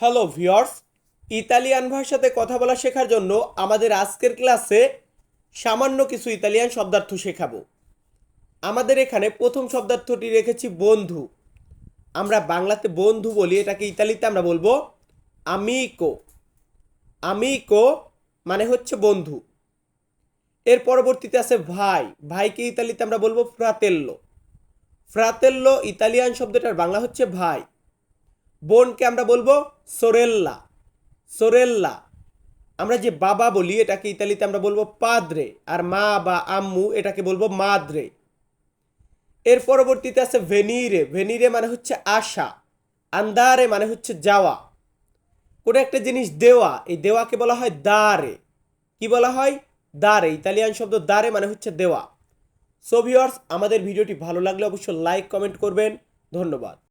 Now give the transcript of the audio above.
Hello viewers, Italian ভাষাতে কথা বলা শেখার জন্য আমাদের আজকের ক্লাসে সামান্য কিছু ইতালিয়ান শব্দার্থ শেখাবো। আমাদের এখানে প্রথম শব্দার্থটি রেখেছি বন্ধু। আমরা বাংলাতে বন্ধু বলি, এটাকে ইতালিতে আমরা বলবো আমিকো। আমিকো মানে হচ্ছে বন্ধু। এর পরবর্তীতে আছে ভাই। ভাইকে ইতালিতে আমরা বলবো ফ্রাতেল্লো। ফ্রাতেল্লো ইতালিয়ান শব্দটার বাংলা হচ্ছে ভাই। বোনকে আমরা বলবো সোরেল্লা। সোরেল্লা। আমরা যে বাবা বলি এটাকে ইতালিতে আমরা বলবো পাদ্রে, আর মা বা আম্মু এটাকে বলবো মাদ্রে। এর পরবর্তীতে আছে ভেনিরে। ভেনিরে মানে হচ্ছে আসা। আন্দারে মানে হচ্ছে যাওয়া। কোনো একটা জিনিস দেওয়া, এই দেওয়াকে বলা হয় দারে। কি বলা হয়? দারে। ইতালিয়ান শব্দ দারে মানে হচ্ছে দেওয়া। সো ভিউয়ার্স, আমাদের ভিডিওটি ভালো লাগলে অবশ্যই লাইক কমেন্ট করবেন। ধন্যবাদ।